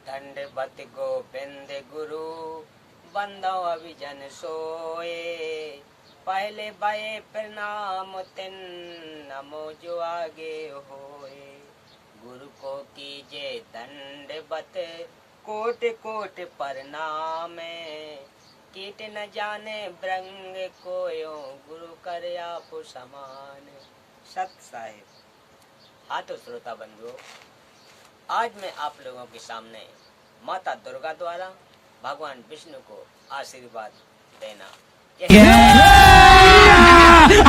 दंडवत गोविंद गुरु बंदो अभिजन सोए। पहले बये प्रणाम तिन नमो जो आगे होए। गुरु को कीजे दंडवत कोट कोट प्रणाम। कीट न जाने ब्रंग कोयो गुरु कर आप समान। सत साहिब। हाँ तो श्रोता बंधुओं, आज मैं आप लोगों के सामने माता दुर्गा द्वारा भगवान विष्णु को आशीर्वाद देना।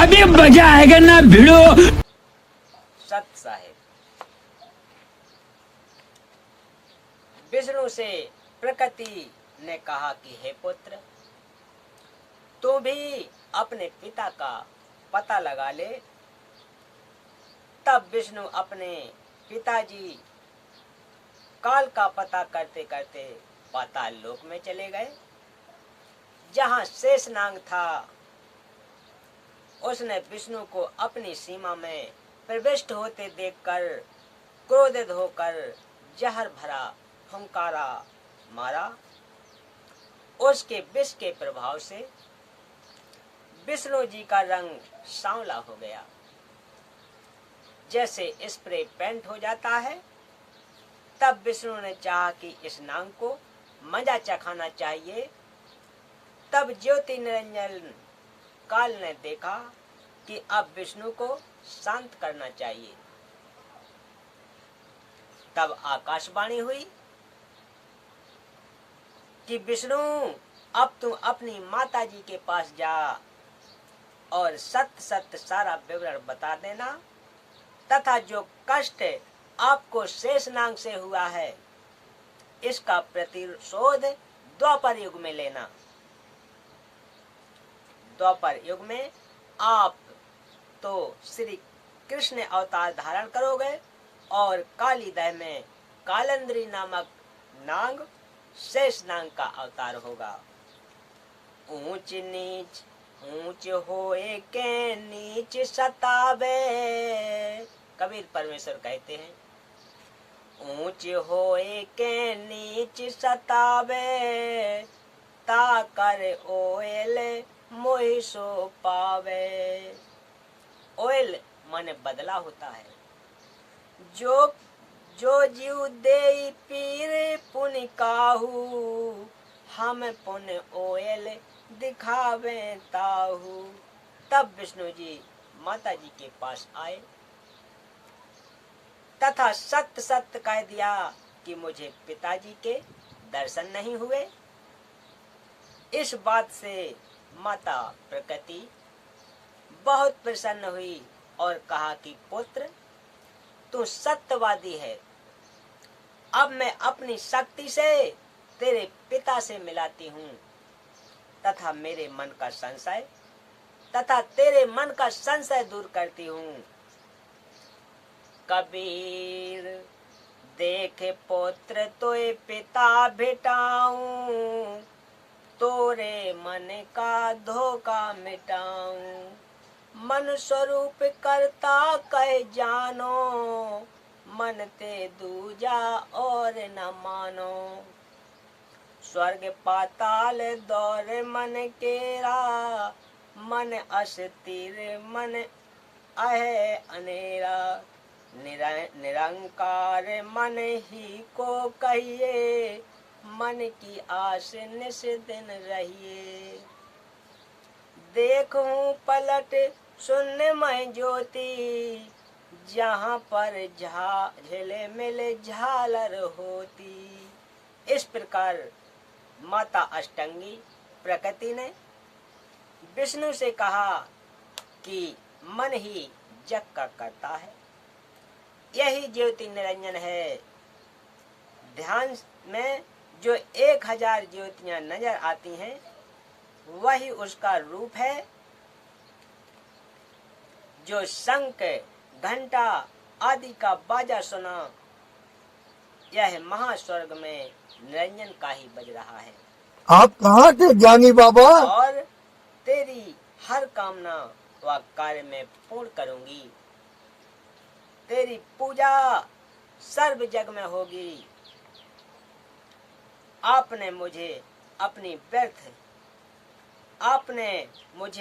अभी मजा आएगा ना भिड़ो। सत साहिब। विष्णु से प्रकृति ने कहा कि हे पुत्र, तू भी अपने पिता का पता लगा ले। तब विष्णु अपने पिताजी काल का पता करते करते पाताल लोक में चले गए। जहां शेषनाग था, उसने विष्णु को अपनी सीमा में प्रविष्ट होते देखकर क्रोधित होकर जहर भरा फुंकारा मारा। उसके विष के प्रभाव से विष्णु जी का रंग सांवला हो गया, जैसे स्प्रे पेंट हो जाता है। तब विष्णु ने चाहा कि इस नाग को मजा चखाना चाहिए। तब ज्योति निरंजन काल ने देखा कि अब विष्णु को शांत करना चाहिए। तब आकाशवाणी हुई कि विष्णु, अब तू अपनी माता जी के पास जा और सत्य सत्य सारा विवरण बता देना, तथा जो कष्ट आपको शेषनाग से हुआ है, इसका प्रतिशोध द्वापर युग में लेना। द्वापर युग में आप तो श्री कृष्ण अवतार धारण करोगे और कालीदह में कालंद्री नामक नाग शेषनाग का अवतार होगा। ऊंच नीच ऊंच होए के नीच सतावे। कबीर परमेश्वर कहते हैं, ऊंच होए के नीच सतावे, ता कर ओयल मोहि सो पावे। ओयल माने बदला होता है। जो जो जीव दे पीर पुन काहू, हम पुन ओयल दिखावे ताहू। तब विष्णु जी माता जी के पास आए तथा सत्य सत्य कह दिया कि मुझे पिताजी के दर्शन नहीं हुए। इस बात से माता प्रकृति बहुत प्रसन्न हुई और कहा कि पुत्र, तू सत्यवादी है। अब मैं अपनी शक्ति से तेरे पिता से मिलाती हूँ तथा मेरे मन का संशय तथा तेरे मन का संशय दूर करती हूँ। कबीर देख पुत्र तोय पिता भेटाऊं, तोरे मन का धोखा मिटाऊं। मन स्वरूप करता कह जानो, मन ते दूजा और न मानो। स्वर्ग पाताल दौर मन केरा, मन अस्थिर मन आहे अनेरा। निरंकार मन ही को कहिए, मन की आस निस दिन रहिए। देखूं पलट शून्य में ज्योति, जहाँ पर झेले मिले झालर होती। इस प्रकार माता अष्टांगी प्रकृति ने विष्णु से कहा कि मन ही जग का करता है, यही ज्योति निरंजन है। ध्यान में जो 1000 ज्योतियां नजर आती हैं, वही उसका रूप है। जो शंख घंटा आदि का बाजा सुना, यह महास्वर्ग में निरंजन का ही बज रहा है। आप कहाँ के ज्ञानी बाबा? और तेरी हर कामना व कार्य में पूर्ण करूंगी। तेरी पूजा सर्व जग में होगी। आपने मुझे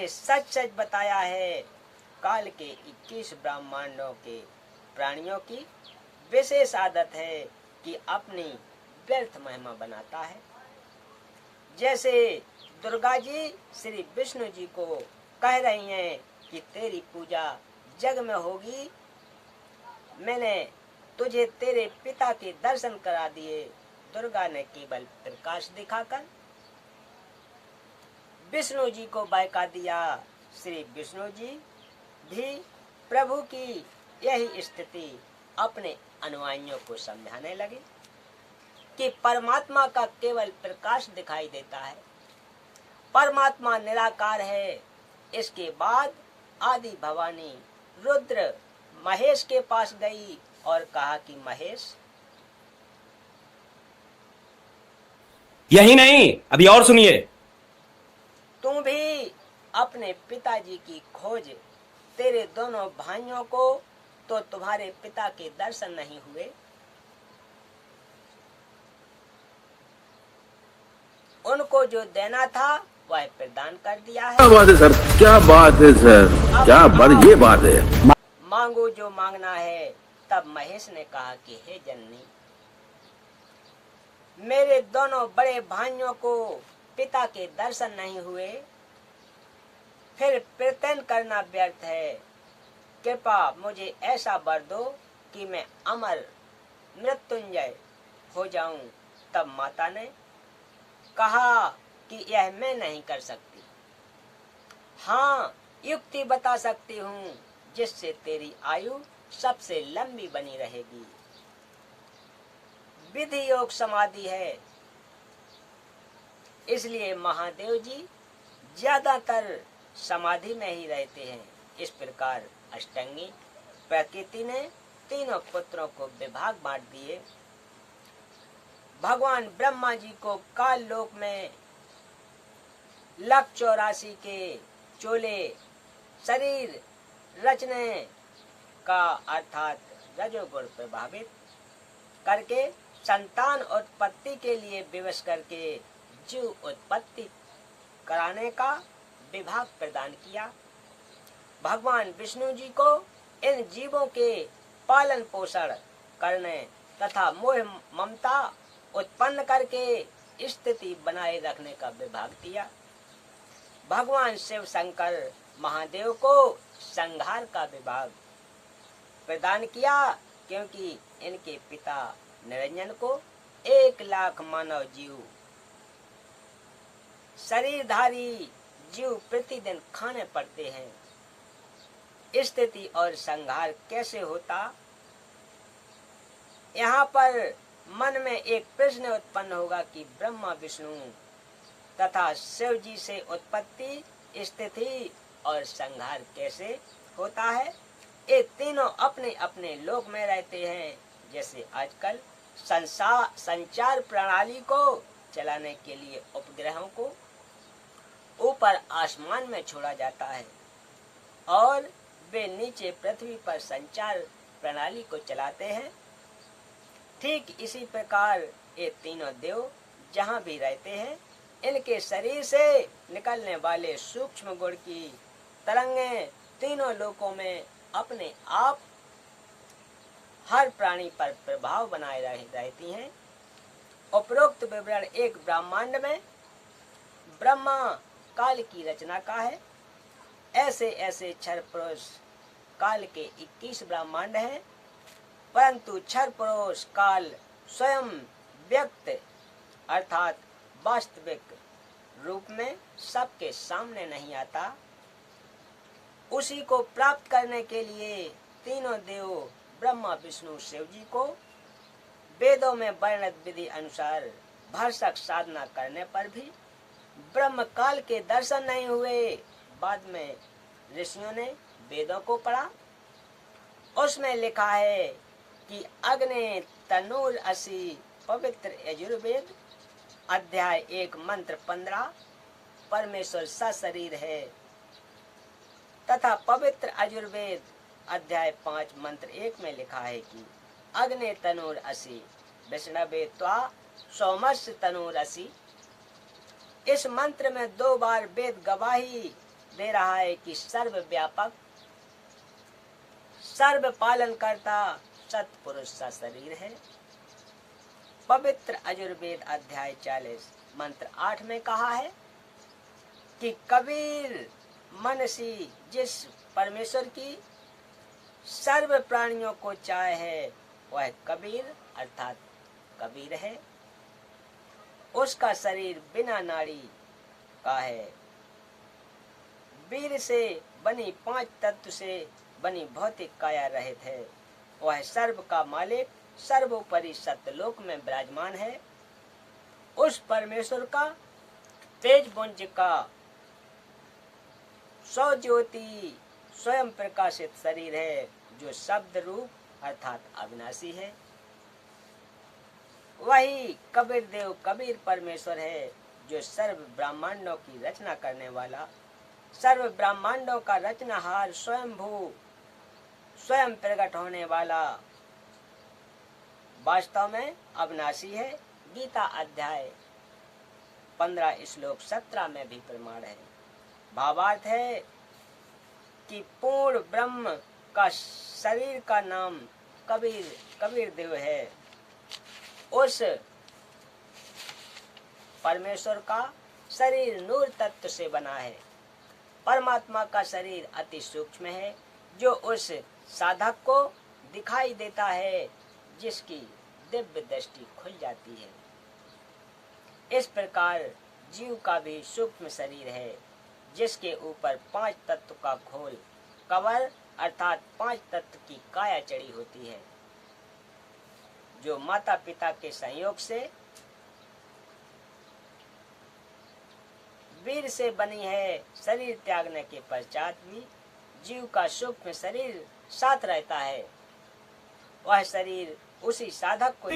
सच सच बताया है। काल के 21 ब्रह्मांडों के प्राणियों की विशेष आदत है कि अपनी व्यर्थ महिमा बनाता है। जैसे दुर्गा जी श्री विष्णु जी को कह रही हैं कि तेरी पूजा जग में होगी, मैंने तुझे तेरे पिता के दर्शन करा दिए। दुर्गा ने केवल प्रकाश दिखाकर विष्णु जी को बहका दिया। श्री विष्णु जी भी प्रभु की यही स्थिति अपने अनुयायियों को समझाने लगे कि परमात्मा का केवल प्रकाश दिखाई देता है, परमात्मा निराकार है। इसके बाद आदि भवानी रुद्र महेश के पास गई और कहा कि महेश, यही नहीं, अभी और सुनिए। तुम भी अपने पिताजी की खोज, तेरे दोनों भाइयों को तो तुम्हारे पिता के दर्शन नहीं हुए, उनको जो देना था वह प्रदान कर दिया है। क्या बात है सर, क्या बात है सर, क्या बात, ये बात है। मांगो जो मांगना है। तब महेश ने कहा कि हे जननी, मेरे दोनों बड़े भाइयों को पिता के दर्शन नहीं हुए, फिर प्रयत्न करना व्यर्थ है। कृपा मुझे ऐसा वर दो कि मैं अमर मृत्युंजय हो जाऊं। तब माता ने कहा कि यह मैं नहीं कर सकती। हाँ, युक्ति बता सकती हूँ जिससे तेरी आयु सबसे लंबी बनी रहेगी। विधि योग समाधि है, इसलिए महादेव जी ज्यादातर समाधि में ही रहते हैं। इस प्रकार अष्टांगी प्रकृति ने तीनों पुत्रों को विभाग बांट दिए। भगवान ब्रह्मा जी को काल लोक में 184 के चोले शरीर रचने का अर्थात रजोगुण प्रभावित करके संतान उत्पत्ति के लिए विवश करके जीव उत्पत्ति कराने का विभाग प्रदान किया। भगवान विष्णु जी को इन जीवों के पालन पोषण करने तथा मोह ममता उत्पन्न करके स्थिति बनाए रखने का विभाग दिया। भगवान शिव शंकर महादेव को संहार का विभाग प्रदान किया, क्योंकि इनके पिता निरंजन को 1 लाख मानव जीव शरीरधारी जीव प्रतिदिन खाने पड़ते हैं। स्थिति और संहार कैसे होता? यहाँ पर मन में एक प्रश्न उत्पन्न होगा कि ब्रह्मा विष्णु तथा शिव जी से उत्पत्ति, स्थिति और संहार कैसे होता है? ये तीनों अपने अपने लोक में रहते हैं। जैसे आजकल संचार प्रणाली को चलाने के लिए उपग्रहों को ऊपर आसमान में छोड़ा जाता है और वे नीचे पृथ्वी पर संचार प्रणाली को चलाते हैं। ठीक इसी प्रकार ये तीनों देव जहाँ भी रहते हैं, इनके शरीर से निकलने वाले सूक्ष्म गुण की तरंगें तीनों लोकों में अपने आप हर प्राणी पर प्रभाव बनाए रहती हैं। उपरोक्त विवरण एक ब्रह्मांड में ब्रह्मा काल की रचना का है। ऐसे ऐसे क्षर पुरुष काल के 21 ब्रह्मांड हैं, परंतु क्षर पुरुष काल स्वयं व्यक्त अर्थात वास्तविक रूप में सबके सामने नहीं आता। उसी को प्राप्त करने के लिए तीनों देव ब्रह्मा विष्णु शिव जी को वेदों में वर्णित विधि अनुसार भरसक साधना करने पर भी ब्रह्म काल के दर्शन नहीं हुए। बाद में ऋषियों ने वेदों को पढ़ा, उसमें लिखा है कि अग्नि तनूर 80 पवित्र यजुर्वेद अध्याय 1 मंत्र 15 परमेश्वर सशरीर है तथा पवित्र अजुर्वेद अध्याय 5 मंत्र 1 में लिखा है कि अग्नि तनूर 80 विष्णवे त्वा सोमस्य तनुरसि। इस मंत्र में 2 बार वेद गवाही दे रहा है कि सर्वव्यापक, सर्व पालन करता सत्पुरुष सा शरीर है। पवित्र अजुर्वेद अध्याय 40 मंत्र 8 में कहा है कि कबीर मनसी जिस परमेश्वर की सर्व प्राणियों को चाहे है वह कबीर अर्थात कबीर है। उसका शरीर बिना नाड़ी का है। वीर से बनी 5 तत्व से बनी भौतिक काया रहित है। वह सर्व का मालिक सर्वोपरि सत्यलोक में विराजमान है। उस परमेश्वर का तेजपुंज का 100 ज्योति स्वयं प्रकाशित शरीर है जो शब्द रूप अर्थात अविनाशी है। वही कबीर देव कबीर परमेश्वर है जो सर्व ब्रह्मांडों की रचना करने वाला, सर्व ब्रह्मांडों का रचनाहार, स्वयंभू, स्वयं प्रकट होने वाला, वास्तव में अविनाशी है। गीता अध्याय 15 श्लोक 17 में भी प्रमाण है। भावार्थ है कि पूर्ण ब्रह्म का शरीर का नाम कबीर देव है। उस परमेश्वर का शरीर नूर तत्व से बना है। परमात्मा का शरीर अति सूक्ष्म है जो उस साधक को दिखाई देता है जिसकी दिव्य दृष्टि खुल जाती है। इस प्रकार जीव का भी सूक्ष्म शरीर है जिसके ऊपर 5 तत्व का घोल कवर अर्थात 5 तत्व की काया चढ़ी होती है जो माता पिता के संयोग से वीर से बनी है। शरीर त्यागने के पश्चात भी जीव का सूक्ष्म शरीर साथ रहता है। वह शरीर उसी साधक को